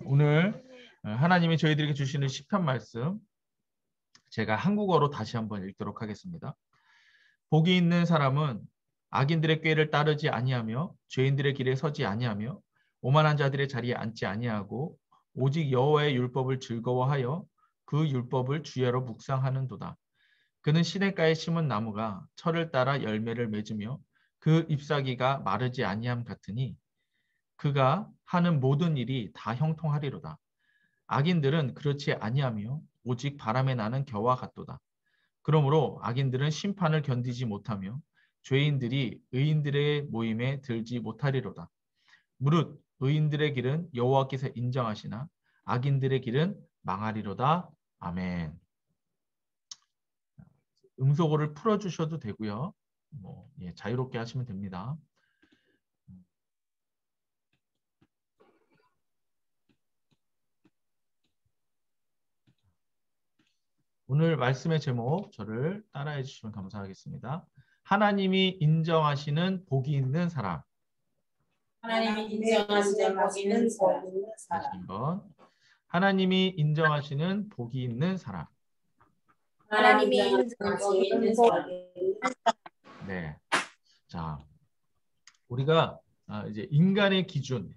오늘 하나님이 저희들에게 주시는 시편 말씀 제가 한국어로 다시 한번 읽도록 하겠습니다. 복이 있는 사람은 악인들의 꾀를 따르지 아니하며 죄인들의 길에 서지 아니하며 오만한 자들의 자리에 앉지 아니하고 오직 여호와의 율법을 즐거워하여 그 율법을 주야로 묵상하는도다. 그는 시냇가에 심은 나무가 철을 따라 열매를 맺으며 그 잎사귀가 마르지 아니함 같으니 그가 하는 모든 일이 다 형통하리로다. 악인들은 그렇지 아니하며 오직 바람에 나는 겨와 같도다. 그러므로 악인들은 심판을 견디지 못하며 죄인들이 의인들의 모임에 들지 못하리로다. 무릇 의인들의 길은 여호와께서 인정하시나 악인들의 길은 망하리로다. 아멘. 음소거를 풀어주셔도 되고요. 자유롭게 하시면 됩니다. 오늘 말씀의 제목 저를 따라해 주시면 감사하겠습니다. 하나님이 인정하시는 복이 있는 사람. 하나님이 인정하시는 복이 있는 사람. 다시 한번. 하나님이 인정하시는 복이 있는 사람. 하나님이 인정하시는 복이 있는 사람. 네. 자, 우리가 이제 인간의 기준,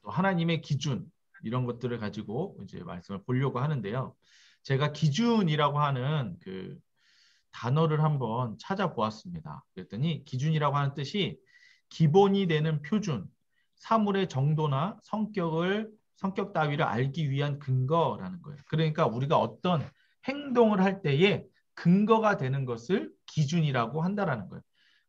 또 하나님의 기준 이런 것들을 가지고 이제 말씀을 보려고 하는데요. 제가 기준이라고 하는 그 단어를 한번 찾아보았습니다. 그랬더니 기준이라고 하는 뜻이 기본이 되는 표준, 사물의 정도나 성격 따위를 알기 위한 근거라는 거예요. 그러니까 우리가 어떤 행동을 할 때에 근거가 되는 것을 기준이라고 한다라는 거예요.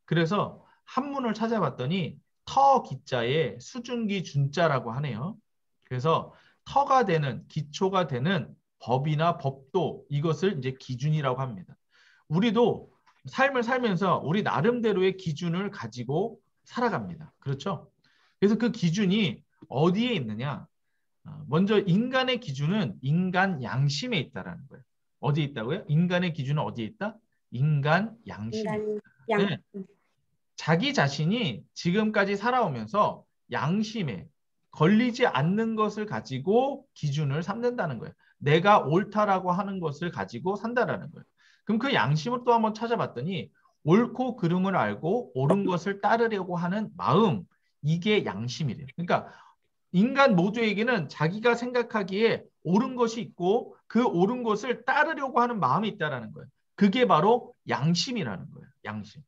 그래서 한문을 찾아봤더니 터 기자에 수증기 준자라고 하네요. 그래서 터가 되는, 기초가 되는 법이나 법도 이것을 이제 기준이라고 합니다. 우리도 삶을 살면서 우리 나름대로의 기준을 가지고 살아갑니다. 그렇죠? 그래서 그 기준이 어디에 있느냐? 먼저 인간의 기준은 인간 양심에 있다라는 거예요. 어디에 있다고요? 인간의 기준은 어디에 있다? 인간 양심에 있다. 네. 자기 자신이 지금까지 살아오면서 양심에 걸리지 않는 것을 가지고 기준을 삼는다는 거예요. 내가 옳다라고 하는 것을 가지고 산다라는 거예요. 그럼 그 양심을 또 한번 찾아봤더니 옳고 그름을 알고 옳은 것을 따르려고 하는 마음, 이게 양심이래요. 그러니까 인간 모두에게는 자기가 생각하기에 옳은 것이 있고 그 옳은 것을 따르려고 하는 마음이 있다라는 거예요. 그게 바로 양심이라는 거예요. 양심.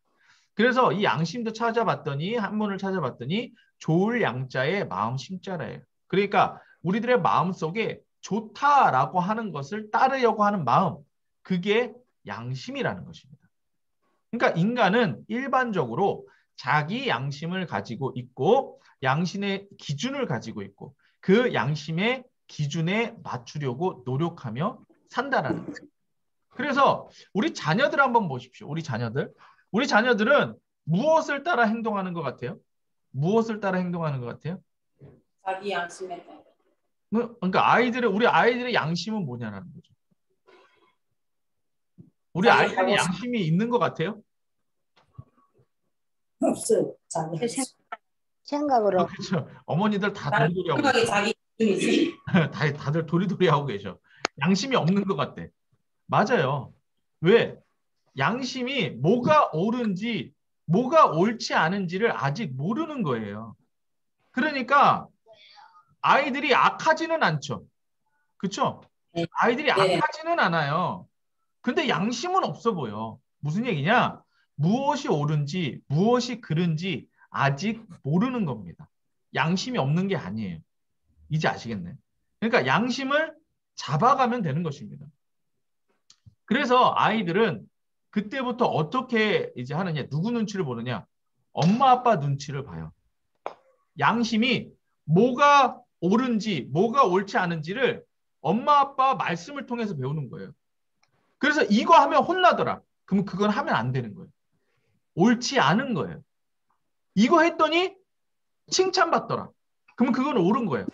그래서 이 양심도 찾아봤더니 한문을 찾아봤더니 좋을 양자의 마음 심자라예요. 그러니까 우리들의 마음 속에 좋다라고 하는 것을 따르려고 하는 마음, 그게 양심이라는 것입니다. 그러니까 인간은 일반적으로 자기 양심을 가지고 있고 양심의 기준을 가지고 있고 그 양심의 기준에 맞추려고 노력하며 산다라는 거예요. 그래서 우리 자녀들 한번 보십시오. 우리 자녀들은 무엇을 따라 행동하는 것 같아요? 무엇을 따라 행동하는 것 같아요? 자기 양심에 따라. 그러니까 우리 아이들의 양심은 뭐냐라는 거죠. 우리 아이들이 양심이 있는 것 같아요? 없어요. 생각으로. 그렇죠. 어머니들 다 도리도리 하고 계셔. 자기 기준이지. 다들 도리도리 하고 계셔. 양심이 없는 것 같대. 맞아요. 왜? 양심이 뭐가 옳은지 뭐가 옳지 않은지를 아직 모르는 거예요. 그러니까 아이들이 악하지는 않죠. 그렇죠? 네. 아이들이 악하지는 않아요. 근데 양심은 없어 보여. 무슨 얘기냐? 무엇이 옳은지 무엇이 그른지 아직 모르는 겁니다. 양심이 없는 게 아니에요. 이제 아시겠네. 그러니까 양심을 잡아가면 되는 것입니다. 그래서 아이들은 그때부터 어떻게 이제 하느냐, 누구 눈치를 보느냐, 엄마 아빠 눈치를 봐요. 양심이 뭐가 옳은지 뭐가 옳지 않은지를 엄마 아빠 말씀을 통해서 배우는 거예요. 그래서 이거 하면 혼나더라. 그럼 그건 하면 안 되는 거예요. 옳지 않은 거예요. 이거 했더니 칭찬받더라. 그러면 그건 옳은 거예요.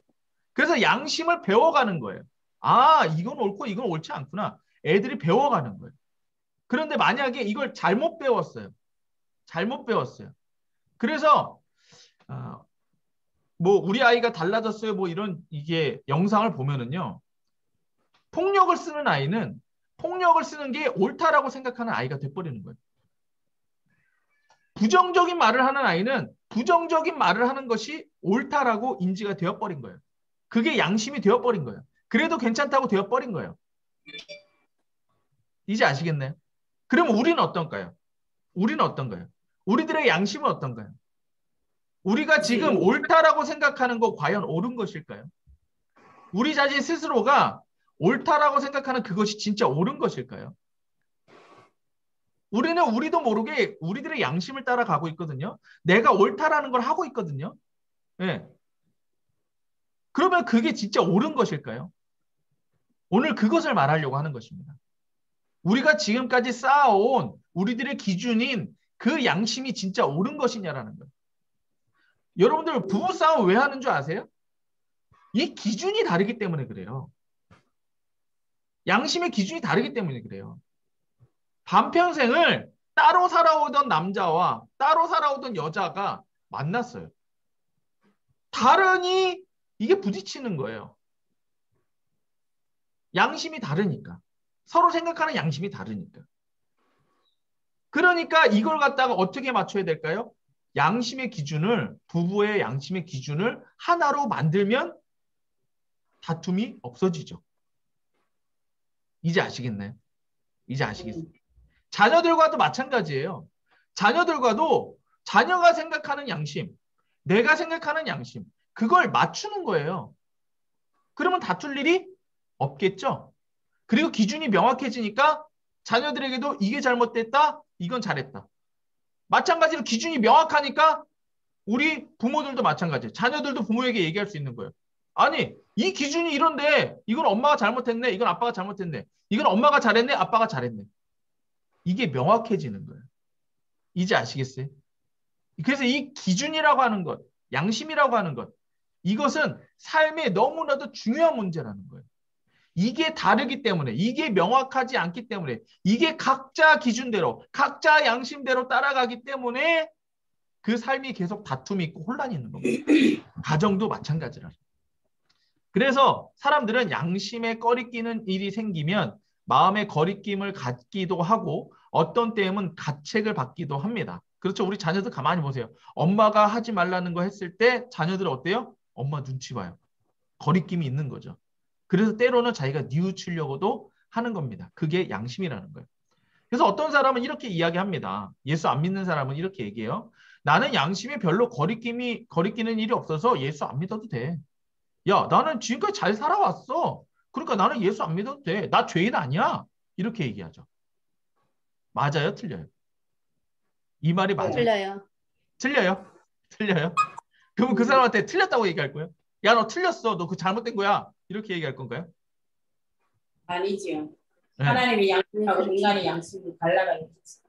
그래서 양심을 배워가는 거예요. 아, 이건 옳고 이건 옳지 않구나. 애들이 배워가는 거예요. 그런데 만약에 이걸 잘못 배웠어요. 그래서 뭐 우리 아이가 달라졌어요. 뭐 이런 이게 영상을 보면은요. 폭력을 쓰는 아이는 폭력을 쓰는 게 옳다라고 생각하는 아이가 돼버리는 거예요. 부정적인 말을 하는 아이는 부정적인 말을 하는 것이 옳다라고 인지가 되어버린 거예요. 그게 양심이 되어버린 거예요. 그래도 괜찮다고 되어버린 거예요. 이제 아시겠나요? 그러면 우리는 어떤가요? 우리는 어떤가요? 우리들의 양심은 어떤가요? 우리가 지금 옳다라고 생각하는 거 과연 옳은 것일까요? 우리 자신 스스로가 옳다라고 생각하는 그것이 진짜 옳은 것일까요? 우리는 우리도 모르게 우리들의 양심을 따라가고 있거든요. 내가 옳다라는 걸 하고 있거든요. 네. 그러면 그게 진짜 옳은 것일까요? 오늘 그것을 말하려고 하는 것입니다. 우리가 지금까지 쌓아온 우리들의 기준인 그 양심이 진짜 옳은 것이냐라는 거예요. 여러분들 부부싸움 왜 하는 줄 아세요? 이 기준이 다르기 때문에 그래요. 양심의 기준이 다르기 때문에 그래요. 반평생을 따로 살아오던 남자와 따로 살아오던 여자가 만났어요. 다르니 이게 부딪히는 거예요. 양심이 다르니까. 서로 생각하는 양심이 다르니까. 그러니까 이걸 갖다가 어떻게 맞춰야 될까요? 양심의 기준을, 부부의 양심의 기준을 하나로 만들면 다툼이 없어지죠. 이제 아시겠나요? 이제 아시겠어요? 자녀들과도 마찬가지예요. 자녀들과도 자녀가 생각하는 양심, 내가 생각하는 양심, 그걸 맞추는 거예요. 그러면 다툴 일이 없겠죠? 그리고 기준이 명확해지니까 자녀들에게도 이게 잘못됐다, 이건 잘했다. 마찬가지로 기준이 명확하니까 우리 부모들도 마찬가지예요. 자녀들도 부모에게 얘기할 수 있는 거예요. 아니, 이 기준이 이런데 이건 엄마가 잘못했네, 이건 아빠가 잘못했네. 이건 엄마가 잘했네, 아빠가 잘했네. 이게 명확해지는 거예요. 이제 아시겠어요? 그래서 이 기준이라고 하는 것, 양심이라고 하는 것, 이것은 삶에 너무나도 중요한 문제라는 거예요. 이게 다르기 때문에, 이게 명확하지 않기 때문에, 이게 각자 기준대로, 각자 양심대로 따라가기 때문에 그 삶이 계속 다툼이 있고 혼란이 있는 겁니다. 가정도 마찬가지라. 그래서 사람들은 양심에 꺼리끼는 일이 생기면 마음에 거리낌을 갖기도 하고 어떤 때에는 가책을 받기도 합니다. 그렇죠. 우리 자녀들 가만히 보세요. 엄마가 하지 말라는 거 했을 때 자녀들은 어때요? 엄마 눈치 봐요. 거리낌이 있는 거죠. 그래서 때로는 자기가 뉘우치려고도 하는 겁니다. 그게 양심이라는 거예요. 그래서 어떤 사람은 이렇게 이야기합니다. 예수 안 믿는 사람은 이렇게 얘기해요. 나는 양심에 별로 거리끼는 일이 없어서 예수 안 믿어도 돼. 야, 나는 지금까지 잘 살아왔어. 그러니까 나는 예수 안 믿어도 돼. 나 죄인 아니야. 이렇게 얘기하죠. 맞아요? 틀려요? 이 말이 맞아요? 틀려요. 틀려요? 틀려요? 그러면 그 사람한테 틀렸다고 얘기할 거예요? 야, 너 틀렸어. 너 그 잘못된 거야. 이렇게 얘기할 건가요? 아니지요. 네. 하나님의 양심하고 인간의 양심이 달라가 있지.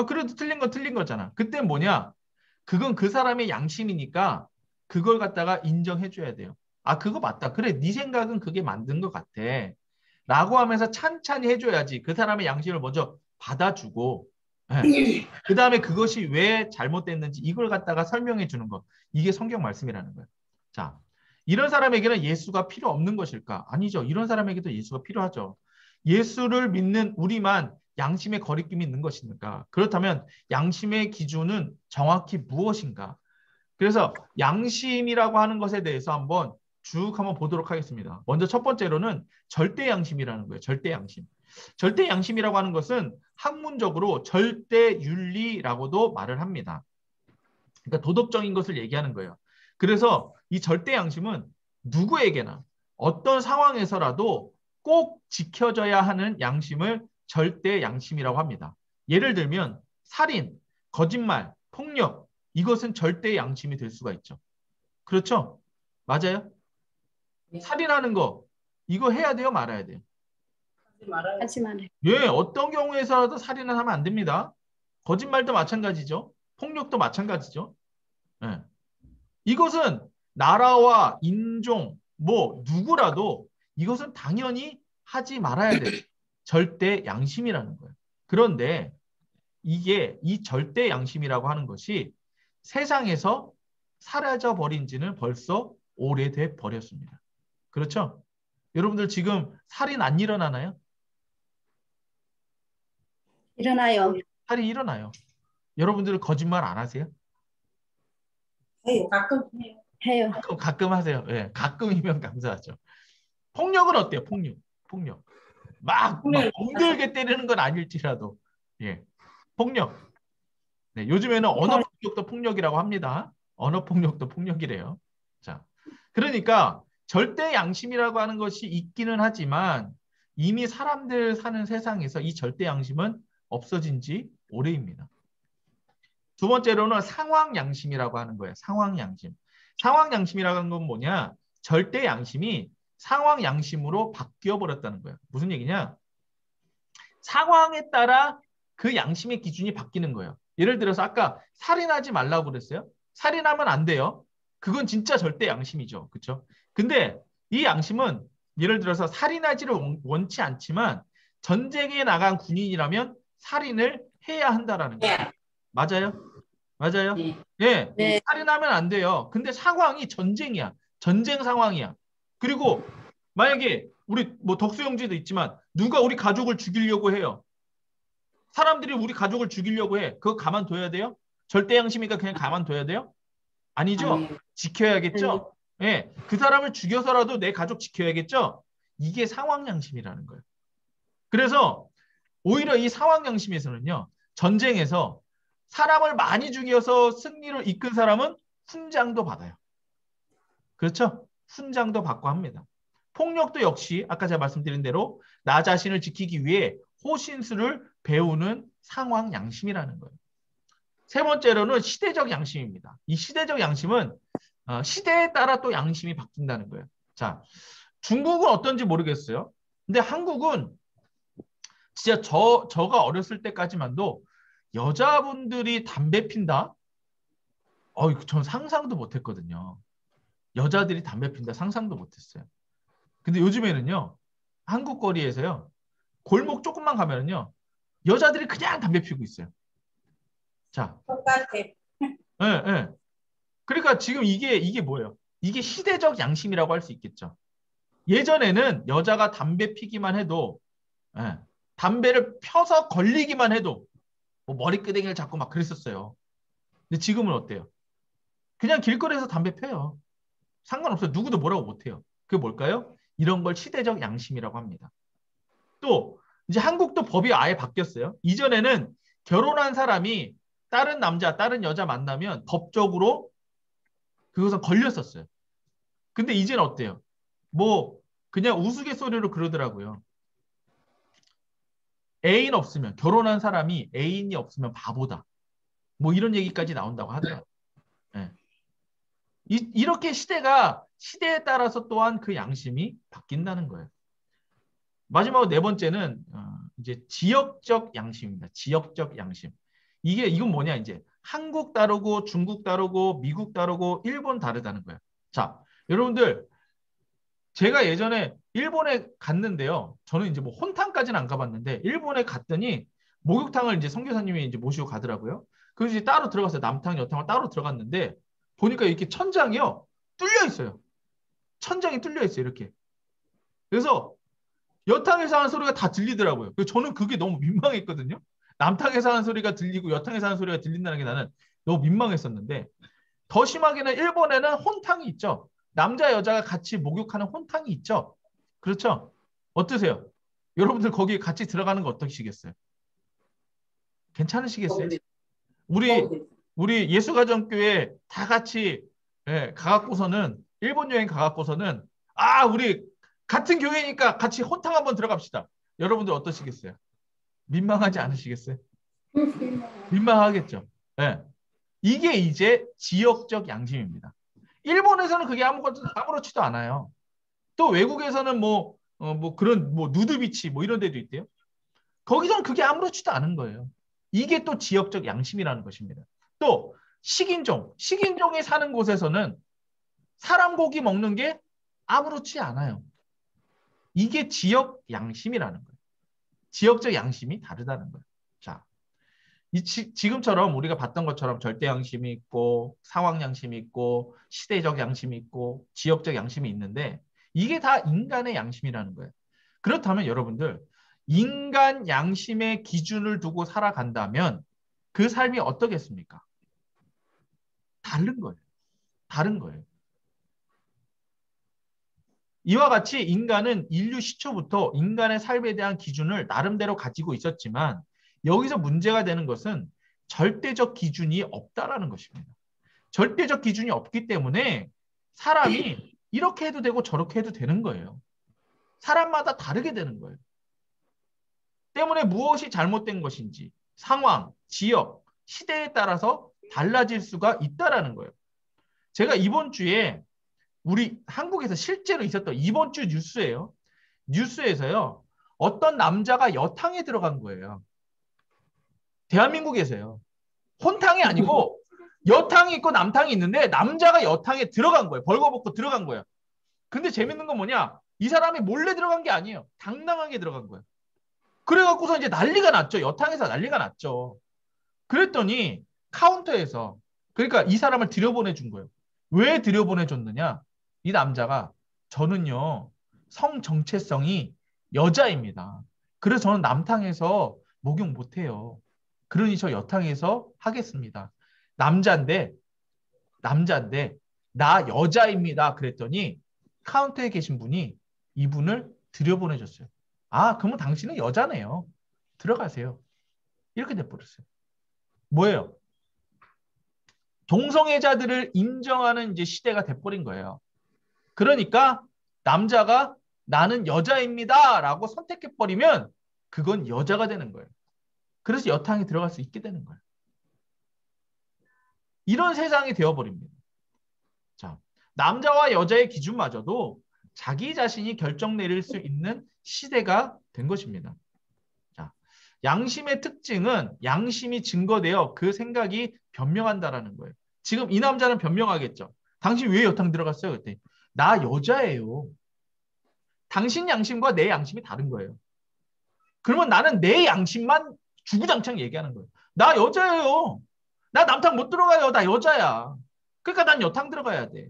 그래도 틀린 건 틀린 거잖아. 그때 뭐냐? 그건 그 사람의 양심이니까 그걸 갖다가 인정해 줘야 돼요. 아, 그거 맞다. 그래, 네 생각은 그게 맞는 것 같아. 라고 하면서 찬찬히 해줘야지. 그 사람의 양심을 먼저 받아주고 그 다음에 그것이 왜 잘못됐는지 이걸 갖다가 설명해 주는 것. 이게 성경 말씀이라는 거예요. 자, 이런 사람에게는 예수가 필요 없는 것일까? 아니죠. 이런 사람에게도 예수가 필요하죠. 예수를 믿는 우리만 양심의 거리낌이 있는 것입니까? 그렇다면 양심의 기준은 정확히 무엇인가? 그래서 양심이라고 하는 것에 대해서 한번 보도록 하겠습니다. 먼저 첫 번째로는 절대 양심이라는 거예요. 절대 양심. 절대 양심이라고 하는 것은 학문적으로 절대 윤리라고도 말을 합니다. 그러니까 도덕적인 것을 얘기하는 거예요. 그래서 이 절대 양심은 누구에게나 어떤 상황에서라도 꼭 지켜져야 하는 양심을 절대 양심이라고 합니다. 예를 들면 살인, 거짓말, 폭력 이것은 절대 양심이 될 수가 있죠. 그렇죠? 맞아요? 살인하는 거 이거 해야 돼요? 말아야 돼요? 하지 말아요. 예, 어떤 경우에서라도 살인을 하면 안 됩니다. 거짓말도 마찬가지죠. 폭력도 마찬가지죠. 예. 이것은 나라와 인종, 뭐 누구라도 이것은 당연히 하지 말아야 돼요. 절대 양심이라는 거예요. 그런데 이게 이 절대 양심이라고 하는 것이 세상에서 사라져 버린 지는 벌써 오래돼 버렸습니다. 그렇죠? 여러분들 지금 살인 안 일어나나요? 일어나요. 살이 일어나요. 여러분들 거짓말 안 하세요? 해요. 가끔 해요. 해요. 가끔 하세요. 예, 가끔이면 감사하죠. 폭력은 어때요? 폭력. 막 폭력이 엉들게 때리는 건 아닐지라도 예, 폭력. 네, 요즘에는 언어 폭력도 폭력이라고 합니다. 언어 폭력도 폭력이래요. 자, 그러니까 절대 양심이라고 하는 것이 있기는 하지만 이미 사람들 사는 세상에서 이 절대 양심은 없어진 지 오래입니다. 두 번째로는 상황 양심이라고 하는 거예요. 상황 양심. 상황 양심이라고 하는 건 뭐냐? 절대 양심이 상황 양심으로 바뀌어 버렸다는 거예요. 무슨 얘기냐? 상황에 따라 그 양심의 기준이 바뀌는 거예요. 예를 들어서 아까 살인하지 말라고 그랬어요. 살인하면 안 돼요. 그건 진짜 절대 양심이죠. 그렇죠? 근데 이 양심은 예를 들어서 살인하지를 원치 않지만 전쟁에 나간 군인이라면 살인을 해야 한다라는 거예요. 네. 맞아요? 맞아요? 네. 예. 네. 살인하면 안 돼요. 근데 상황이 전쟁이야. 전쟁 상황이야. 그리고 만약에 우리 뭐 덕수형제도 있지만 누가 우리 가족을 죽이려고 해요. 사람들이 우리 가족을 죽이려고 해. 그거 가만둬야 돼요? 절대 양심이니까 그냥 가만둬야 돼요? 아니죠? 아니에요. 지켜야겠죠? 예. 그 사람을 죽여서라도 내 가족 지켜야겠죠? 이게 상황 양심이라는 거예요. 그래서 오히려 이 상황 양심에서는요. 전쟁에서 사람을 많이 죽여서 승리를 이끈 사람은 훈장도 받아요. 그렇죠? 훈장도 받고 합니다. 폭력도 역시 아까 제가 말씀드린 대로 나 자신을 지키기 위해 호신술을 배우는 상황 양심이라는 거예요. 세 번째로는 시대적 양심입니다. 이 시대적 양심은 시대에 따라 또 양심이 바뀐다는 거예요. 자, 중국은 어떤지 모르겠어요. 근데 한국은 진짜 저가 어렸을 때까지만도 여자분들이 담배 핀다? 전 상상도 못했거든요. 여자들이 담배 핀다 상상도 못했어요. 근데 요즘에는요. 한국 거리에서요. 골목 조금만 가면은요. 여자들이 그냥 담배 피우고 있어요. 자, 똑같아. 예, 예. 그러니까 지금 이게 뭐예요? 이게 시대적 양심이라고 할 수 있겠죠. 예전에는 여자가 담배 피기만 해도 예, 담배를 펴서 걸리기만 해도 뭐 머리끄댕이를 잡고 막 그랬었어요. 근데 지금은 어때요? 그냥 길거리에서 담배 펴요. 상관없어요. 누구도 뭐라고 못해요. 그게 뭘까요? 이런 걸 시대적 양심이라고 합니다. 또 이제 한국도 법이 아예 바뀌었어요. 이전에는 결혼한 사람이 다른 남자, 다른 여자 만나면 법적으로 그것은 걸렸었어요. 근데 이제는 어때요? 뭐 그냥 우스갯소리로 그러더라고요. 애인 없으면 결혼한 사람이 애인이 없으면 바보다. 뭐 이런 얘기까지 나온다고 하더라고요. 네. 이렇게 시대에 따라서 또한 그 양심이 바뀐다는 거예요. 마지막으로 네 번째는 이제 지역적 양심입니다. 지역적 양심. 이건 뭐냐 이제 한국 다르고 중국 다르고 미국 다르고 일본 다르다는 거예요. 자, 여러분들 제가 예전에 일본에 갔는데요. 저는 이제 뭐 혼탕까지는 안 가봤는데 일본에 갔더니 목욕탕을 이제 선교사님이 이제 모시고 가더라고요. 그래서 이제 따로 들어갔어요. 남탕, 여탕을 따로 들어갔는데 보니까 이렇게 천장이요 뚫려 있어요. 천장이 뚫려 있어요. 이렇게. 그래서 여탕에서 하는 소리가 다 들리더라고요. 그래서 저는 그게 너무 민망했거든요. 남탕에서 하는 소리가 들리고 여탕에서 하는 소리가 들린다는 게 나는 너무 민망했었는데 더 심하게는 일본에는 혼탕이 있죠. 남자 여자가 같이 목욕하는 혼탕이 있죠. 그렇죠? 어떠세요? 여러분들 거기 같이 들어가는 거 어떠시겠어요? 괜찮으시겠어요? 우리 예수가정교회 다 같이 가갖고서는 일본 여행 가갖고서는 우리 같은 교회니까 같이 혼탕 한번 들어갑시다. 여러분들 어떠시겠어요? 민망하지 않으시겠어요? 민망하겠죠. 네. 이게 이제 지역적 양심입니다. 일본에서는 그게 아무렇지도 않아요. 또 외국에서는 뭐 그런 뭐 누드비치 뭐 이런 데도 있대요. 거기서는 그게 아무렇지도 않은 거예요. 이게 또 지역적 양심이라는 것입니다. 또 식인종이 사는 곳에서는 사람 고기 먹는 게 아무렇지 않아요. 이게 지역 양심이라는 거예요. 지역적 양심이 다르다는 거예요. 자, 지금처럼 우리가 봤던 것처럼 절대 양심이 있고 상황 양심이 있고 시대적 양심이 있고 지역적 양심이 있는데 이게 다 인간의 양심이라는 거예요. 그렇다면 여러분들 인간 양심의 기준을 두고 살아간다면 그 삶이 어떻겠습니까? 다른 거예요. 다른 거예요. 이와 같이 인간은 인류 시초부터 인간의 삶에 대한 기준을 나름대로 가지고 있었지만 여기서 문제가 되는 것은 절대적 기준이 없다라는 것입니다. 절대적 기준이 없기 때문에 사람이 이렇게 해도 되고 저렇게 해도 되는 거예요. 사람마다 다르게 되는 거예요. 때문에 무엇이 잘못된 것인지 상황, 지역, 시대에 따라서 달라질 수가 있다라는 거예요. 제가 이번 주에 우리 한국에서 실제로 있었던 이번 주 뉴스예요. 뉴스에서요. 어떤 남자가 여탕에 들어간 거예요. 대한민국에서요. 혼탕이 아니고 여탕이 있고 남탕이 있는데 남자가 여탕에 들어간 거예요. 벌거벗고 들어간 거예요. 근데 재밌는 건 뭐냐? 이 사람이 몰래 들어간 게 아니에요. 당당하게 들어간 거예요. 그래갖고서 이제 난리가 났죠. 여탕에서 난리가 났죠. 그랬더니 카운터에서 그러니까 이 사람을 들여보내준 거예요. 왜 들여보내줬느냐? 이 남자가 저는요. 성 정체성이 여자입니다. 그래서 저는 남탕에서 목욕 못해요. 그러니 저 여탕에서 하겠습니다. 남자인데 나 여자입니다. 그랬더니 카운터에 계신 분이 이분을 들여보내줬어요. 아, 그러면 당신은 여자네요. 들어가세요. 이렇게 돼버렸어요. 뭐예요? 동성애자들을 인정하는 이제 시대가 돼버린 거예요. 그러니까 남자가 나는 여자입니다 라고 선택해버리면 그건 여자가 되는 거예요. 그래서 여탕에 들어갈 수 있게 되는 거예요. 이런 세상이 되어버립니다. 자, 남자와 여자의 기준마저도 자기 자신이 결정 내릴 수 있는 시대가 된 것입니다. 자, 양심의 특징은 양심이 증거되어 그 생각이 변명한다라는 거예요. 지금 이 남자는 변명하겠죠. 당신 왜 여탕 들어갔어요? 그랬더니 나 여자예요. 당신 양심과 내 양심이 다른 거예요. 그러면 나는 내 양심만 주구장창 얘기하는 거예요. 나 여자예요. 나 남탕 못 들어가요. 나 여자야. 그러니까 난 여탕 들어가야 돼.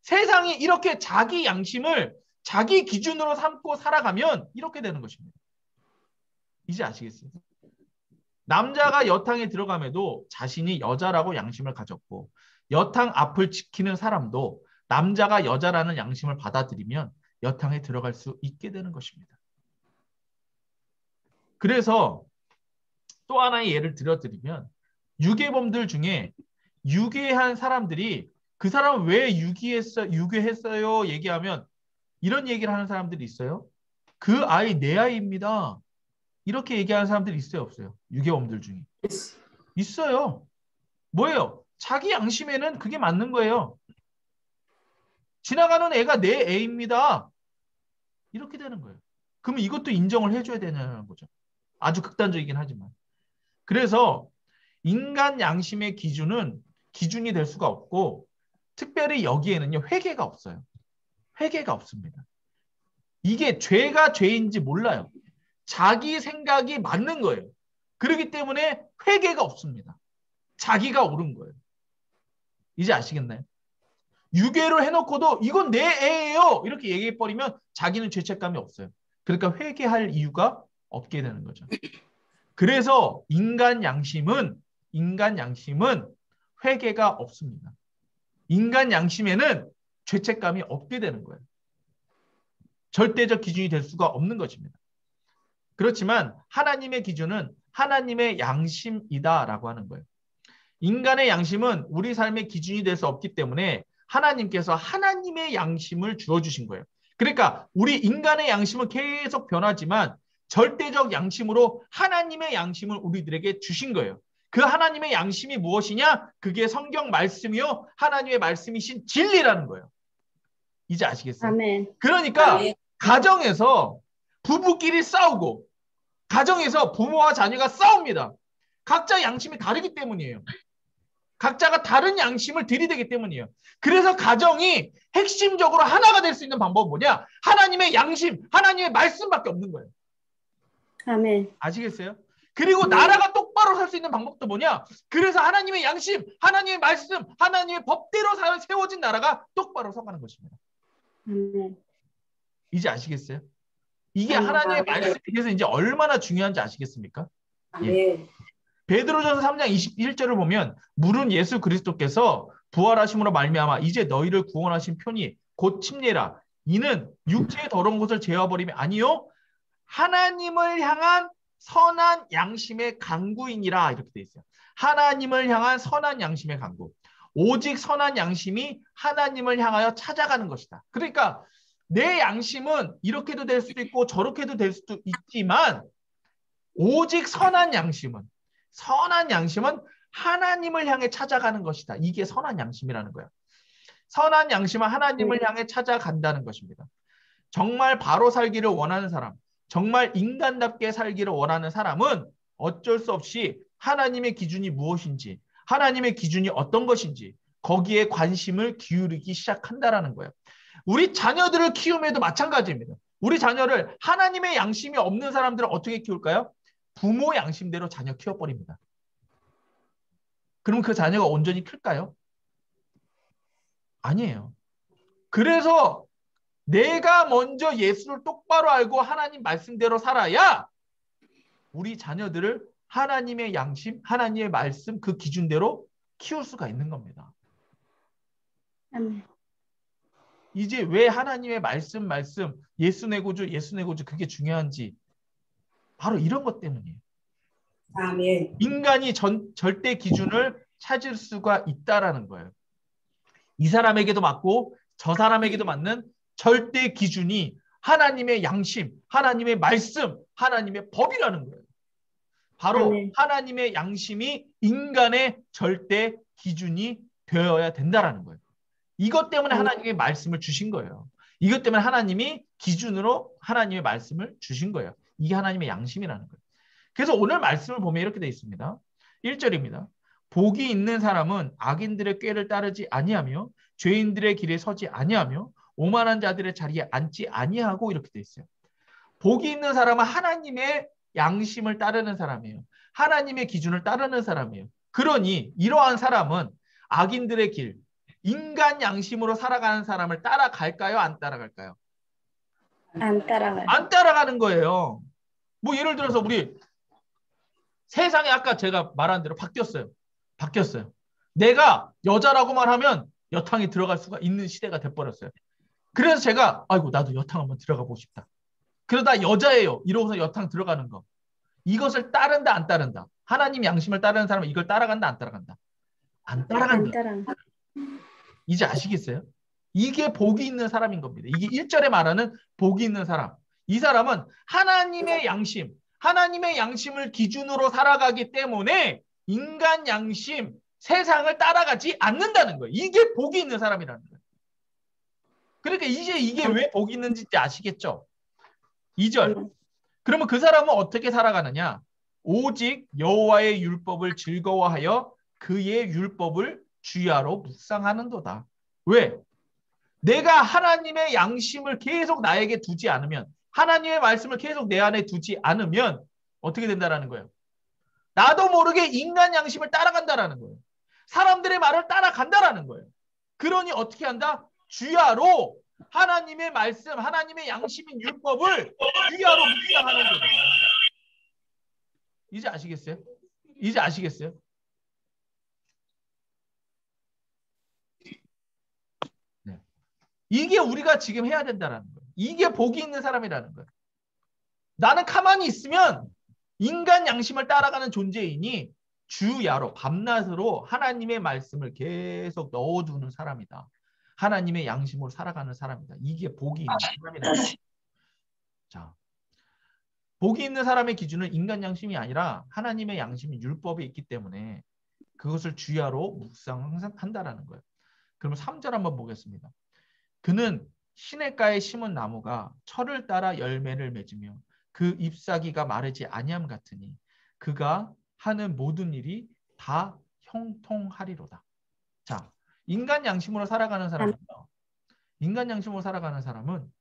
세상이 이렇게 자기 양심을 자기 기준으로 삼고 살아가면 이렇게 되는 것입니다. 이제 아시겠어요? 남자가 여탕에 들어감에도 자신이 여자라고 양심을 가졌고 여탕 앞을 지키는 사람도 남자가 여자라는 양심을 받아들이면 여탕에 들어갈 수 있게 되는 것입니다. 그래서 또 하나의 예를 들어드리면 유괴범들 중에 유괴한 사람들이 그 사람은 왜 유괴했어요 얘기하면 이런 얘기를 하는 사람들이 있어요. 그 아이 내 아이입니다. 이렇게 얘기하는 사람들이 있어요 없어요? 유괴범들 중에. 있어요. 뭐예요? 자기 양심에는 그게 맞는 거예요. 지나가는 애가 내 애입니다. 이렇게 되는 거예요. 그러면 이것도 인정을 해줘야 되냐는 거죠. 아주 극단적이긴 하지만. 그래서 인간 양심의 기준은 기준이 될 수가 없고 특별히 여기에는요 회개가 없어요. 회개가 없습니다. 이게 죄가 죄인지 몰라요. 자기 생각이 맞는 거예요. 그렇기 때문에 회개가 없습니다. 자기가 옳은 거예요. 이제 아시겠나요? 유괴를 해놓고도 이건 내 애예요. 이렇게 얘기해버리면 자기는 죄책감이 없어요. 그러니까 회개할 이유가 없게 되는 거죠. 그래서 인간 양심은 회개가 없습니다. 인간 양심에는 죄책감이 없게 되는 거예요. 절대적 기준이 될 수가 없는 것입니다. 그렇지만 하나님의 기준은 하나님의 양심이다라고 하는 거예요. 인간의 양심은 우리 삶의 기준이 될 수 없기 때문에 하나님께서 하나님의 양심을 주어주신 거예요. 그러니까 우리 인간의 양심은 계속 변하지만 절대적 양심으로 하나님의 양심을 우리들에게 주신 거예요. 그 하나님의 양심이 무엇이냐? 그게 성경 말씀이요. 하나님의 말씀이신 진리라는 거예요. 이제 아시겠어요? 아멘. 그러니까 아멘. 가정에서 부부끼리 싸우고 가정에서 부모와 자녀가 싸웁니다. 각자 양심이 다르기 때문이에요. 각자가 다른 양심을 들이대기 때문이에요. 그래서 가정이 핵심적으로 하나가 될 수 있는 방법은 뭐냐? 하나님의 양심, 하나님의 말씀밖에 없는 거예요. 아멘. 아시겠어요? 그리고 나라가 또 똑바로 살 수 있는 방법도 뭐냐? 그래서 하나님의 양심, 하나님의 말씀, 하나님의 법대로 세워진 나라가 똑바로 서가는 것입니다. 아멘. 이제 아시겠어요? 이게 아멘. 하나님의 말씀이 그래서 이제 얼마나 중요한지 아시겠습니까? 예. 베드로전서 3장 21절을 보면 물은 예수 그리스도께서 부활하심으로 말미암아 이제 너희를 구원하신 편이 곧 침례라. 이는 육체의 더러운 것을 제어버림이 아니요 하나님을 향한 선한 양심의 강구이니라. 이렇게 돼 있어요. 하나님을 향한 선한 양심의 강구. 오직 선한 양심이 하나님을 향하여 찾아가는 것이다. 그러니까 내 양심은 이렇게도 될 수도 있고 저렇게도 될 수도 있지만 오직 선한 양심은 하나님을 향해 찾아가는 것이다. 이게 선한 양심이라는 거야. 선한 양심은 하나님을 향해 찾아간다는 것입니다. 정말 바로 살기를 원하는 사람, 정말 인간답게 살기를 원하는 사람은 어쩔 수 없이 하나님의 기준이 무엇인지, 하나님의 기준이 어떤 것인지 거기에 관심을 기울이기 시작한다라는 거예요. 우리 자녀들을 키움에도 마찬가지입니다. 우리 자녀를 하나님의 양심이 없는 사람들은 어떻게 키울까요? 부모 양심대로 자녀 키워버립니다. 그럼 그 자녀가 온전히 클까요? 아니에요. 그래서 내가 먼저 예수를 똑바로 알고 하나님 말씀대로 살아야 우리 자녀들을 하나님의 양심, 하나님의 말씀 그 기준대로 키울 수가 있는 겁니다. 아멘. 이제 왜 하나님의 말씀, 예수 내 구주 그게 중요한지 바로 이런 것 때문이에요. 아멘. 인간이 절대 기준을 찾을 수가 있다라는 거예요. 이 사람에게도 맞고 저 사람에게도 맞는 절대 기준이 하나님의 양심, 하나님의 말씀, 하나님의 법이라는 거예요. 바로 아멘. 하나님의 양심이 인간의 절대 기준이 되어야 된다라는 거예요. 이것 때문에 하나님의 말씀을 주신 거예요. 이것 때문에 하나님이 기준으로 하나님의 말씀을 주신 거예요. 이게 하나님의 양심이라는 거예요. 그래서 오늘 말씀을 보면 이렇게 되어 있습니다. 1절입니다. 복이 있는 사람은 악인들의 꾀를 따르지 아니하며 죄인들의 길에 서지 아니하며 오만한 자들의 자리에 앉지 아니하고 이렇게 되어 있어요. 복이 있는 사람은 하나님의 양심을 따르는 사람이에요. 하나님의 기준을 따르는 사람이에요. 그러니 이러한 사람은 악인들의 길, 인간 양심으로 살아가는 사람을 따라갈까요? 안 따라갈까요? 안 따라가요. 안 따라가는 거예요. 뭐 예를 들어서 우리 세상에 아까 제가 말한 대로 바뀌었어요. 내가 여자라고만 하면 여탕에 들어갈 수가 있는 시대가 돼버렸어요. 그래서 제가 아이고 나도 여탕 한번 들어가 보고 싶다. 그러다 여자예요. 이러고서 여탕 들어가는 거. 이것을 따른다 안 따른다. 하나님 양심을 따르는 사람은 이걸 따라간다 안 따라간다. 안 따라간다. 안 따라. 이제 아시겠어요? 이게 복이 있는 사람인 겁니다. 이게 1절에 말하는 복이 있는 사람. 이 사람은 하나님의 양심, 하나님의 양심을 기준으로 살아가기 때문에 인간 양심, 세상을 따라가지 않는다는 거예요. 이게 복이 있는 사람이라는 거예요. 그러니까 이제 이게 왜 복이 있는지 아시겠죠? 2절. 그러면 그 사람은 어떻게 살아가느냐? 오직 여호와의 율법을 즐거워하여 그의 율법을 주야로 묵상하는도다. 왜? 내가 하나님의 양심을 계속 나에게 두지 않으면, 하나님의 말씀을 계속 내 안에 두지 않으면 어떻게 된다라는 거예요? 나도 모르게 인간 양심을 따라간다라는 거예요. 사람들의 말을 따라간다라는 거예요. 그러니 어떻게 한다? 주야로 하나님의 말씀, 하나님의 양심인 율법을 주야로 묵상하는 거다. 이제 아시겠어요? 이제 아시겠어요? 네. 이게 우리가 지금 해야 된다라는 거예요. 이게 복이 있는 사람이라는 거예요. 나는 가만히 있으면 인간 양심을 따라가는 존재이니 주야로 밤낮으로 하나님의 말씀을 계속 넣어두는 사람이다. 하나님의 양심으로 살아가는 사람이다. 이게 복이 있는 사람이라는 거예요. 자, 복이 있는 사람의 기준은 인간 양심이 아니라 하나님의 양심이 율법에 있기 때문에 그것을 주야로 묵상한다라는 거예요. 그러면 3절 한번 보겠습니다. 그는 시냇가에 심은 나무가 철을 따라 열매를 맺으며 그 잎사귀가 마르지 아니함 같으니 그가 하는 모든 일이 다 형통하리로다. 자, 인간 양심으로 살아가는 사람은요. 인간 양심으로 살아가는 사람은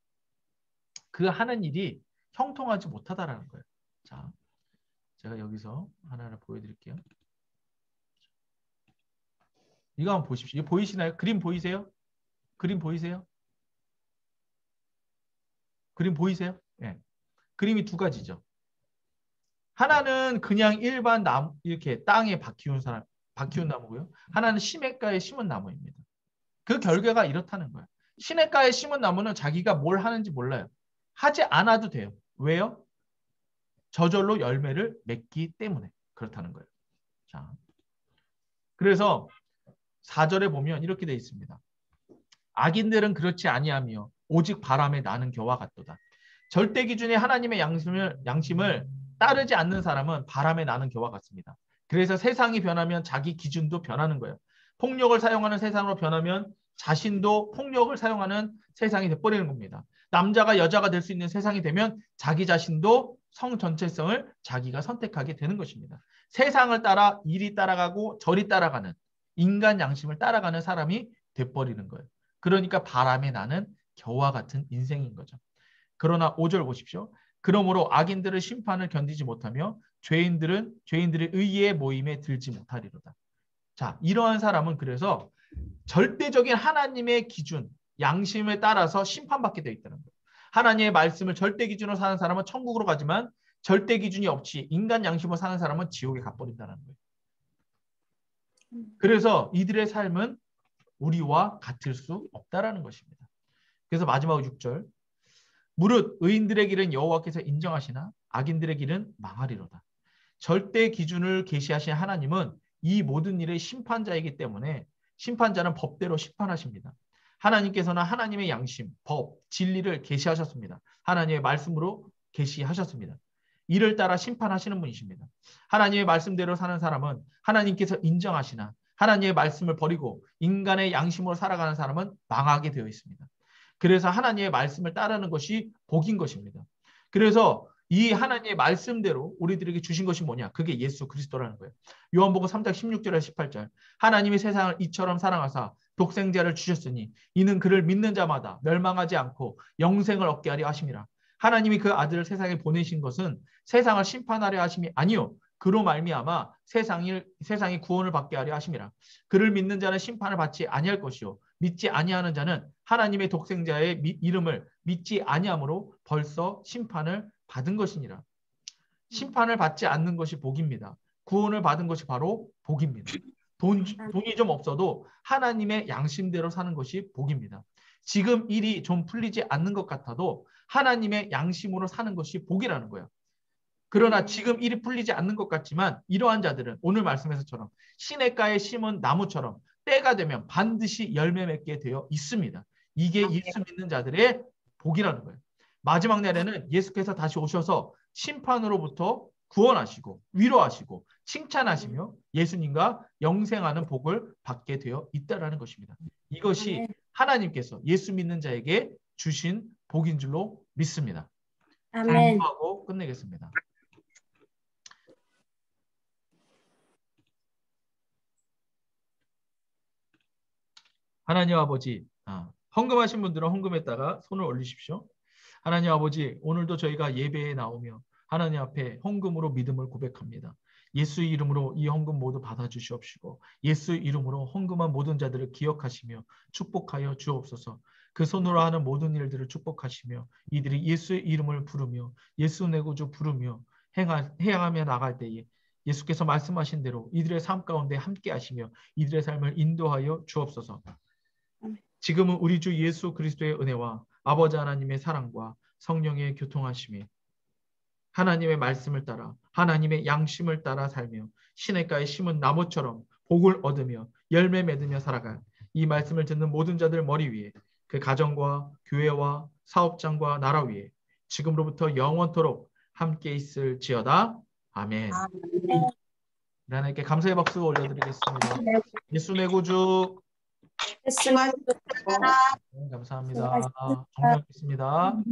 그 하는 일이 형통하지 못하다라는 거예요. 자, 제가 여기서 하나를 보여드릴게요. 이거 한번 보십시오. 이거 보이시나요? 그림 보이세요? 그림 보이세요? 그림 보이세요? 네. 그림이 두 가지죠. 하나는 그냥 일반 나무, 이렇게 땅에 박히운 나무고요. 하나는 시냇가에 심은 나무입니다. 그 결과가 이렇다는 거예요. 시냇가에 심은 나무는 자기가 뭘 하는지 몰라요. 하지 않아도 돼요. 왜요? 저절로 열매를 맺기 때문에 그렇다는 거예요. 자, 그래서 4절에 보면 이렇게 되어 있습니다. 악인들은 그렇지 아니하며 오직 바람에 나는 겨와 같도다. 절대 기준의 하나님의 양심을 따르지 않는 사람은 바람에 나는 겨와 같습니다. 그래서 세상이 변하면 자기 기준도 변하는 거예요. 폭력을 사용하는 세상으로 변하면 자신도 폭력을 사용하는 세상이 돼버리는 겁니다. 남자가 여자가 될 수 있는 세상이 되면 자기 자신도 성 전체성을 자기가 선택하게 되는 것입니다. 세상을 따라 이리 따라가고 저리 따라가는 인간 양심을 따라가는 사람이 돼버리는 거예요. 그러니까 바람에 나는 겨와 같은 인생인 거죠. 그러나 5절 보십시오. 그러므로 악인들의 심판을 견디지 못하며 죄인들의 의의 모임에 들지 못하리로다. 자, 이러한 사람은 그래서 절대적인 하나님의 기준, 양심에 따라서 심판받게 되어 있다는 거예요. 하나님의 말씀을 절대 기준으로 사는 사람은 천국으로 가지만 절대 기준이 없이 인간 양심으로 사는 사람은 지옥에 가버린다는 거예요. 그래서 이들의 삶은 우리와 같을 수 없다라는 것입니다. 그래서 마지막 6절. 무릇 의인들의 길은 여호와께서 인정하시나 악인들의 길은 망하리로다. 절대 기준을 계시하신 하나님은 이 모든 일의 심판자이기 때문에 심판자는 법대로 심판하십니다. 하나님께서는 하나님의 양심, 법, 진리를 계시하셨습니다. 하나님의 말씀으로 계시하셨습니다. 이를 따라 심판하시는 분이십니다. 하나님의 말씀대로 사는 사람은 하나님께서 인정하시나 하나님의 말씀을 버리고 인간의 양심으로 살아가는 사람은 망하게 되어 있습니다. 그래서 하나님의 말씀을 따르는 것이 복인 것입니다. 그래서 이 하나님의 말씀대로 우리들에게 주신 것이 뭐냐? 그게 예수 그리스도라는 거예요. 요한복음 3장 16절에서 18절. 하나님이 세상을 이처럼 사랑하사 독생자를 주셨으니 이는 그를 믿는 자마다 멸망하지 않고 영생을 얻게 하려 하심이라. 하나님이 그 아들을 세상에 보내신 것은 세상을 심판하려 하심이 아니요 그로 말미암아 세상이 구원을 받게 하려 하심이라. 그를 믿는 자는 심판을 받지 아니할 것이요 믿지 아니하는 자는 하나님의 독생자의 이름을 믿지 아니함으로 벌써 심판을 받은 것이니라. 심판을 받지 않는 것이 복입니다. 구원을 받은 것이 바로 복입니다. 돈이 좀 없어도 하나님의 양심대로 사는 것이 복입니다. 지금 일이 좀 풀리지 않는 것 같아도 하나님의 양심으로 사는 것이 복이라는 거예요. 그러나 지금 일이 풀리지 않는 것 같지만 이러한 자들은 오늘 말씀에서처럼 시냇가에 심은 나무처럼 때가 되면 반드시 열매 맺게 되어 있습니다. 이게 예수 믿는 자들의 복이라는 거예요. 마지막 날에는 예수께서 다시 오셔서 심판으로부터 구원하시고 위로하시고 칭찬하시며 예수님과 영생하는 복을 받게 되어 있다는 것입니다. 이것이 하나님께서 예수 믿는 자에게 주신 복인 줄로 믿습니다. 아멘. 기도하고 끝내겠습니다. 하나님 아버지, 헌금하신 분들은 헌금했다가 손을 올리십시오. 하나님 아버지, 오늘도 저희가 예배에 나오며 하나님 앞에 헌금으로 믿음을 고백합니다. 예수 이름으로 이 헌금 모두 받아주시옵시고 예수 이름으로 헌금한 모든 자들을 기억하시며 축복하여 주옵소서. 그 손으로 하는 모든 일들을 축복하시며 이들이 예수의 이름을 부르며 예수 내 구주 부르며 행하며 나갈 때에 예수께서 말씀하신 대로 이들의 삶 가운데 함께 하시며 이들의 삶을 인도하여 주옵소서. 지금은 우리 주 예수 그리스도의 은혜와 아버지 하나님의 사랑과 성령의 교통하심이 하나님의 말씀을 따라 하나님의 양심을 따라 살며 시냇가에 심은 나무처럼 복을 얻으며 열매 맺으며 살아갈 이 말씀을 듣는 모든 자들 머리 위에 그 가정과 교회와 사업장과 나라 위에 지금으로부터 영원토록 함께 있을지어다. 아멘. 하나님께 감사의 박수 올려드리겠습니다. 예수 내 구주. 수고하셨습니다. 감사합니다. 종료하겠습니다.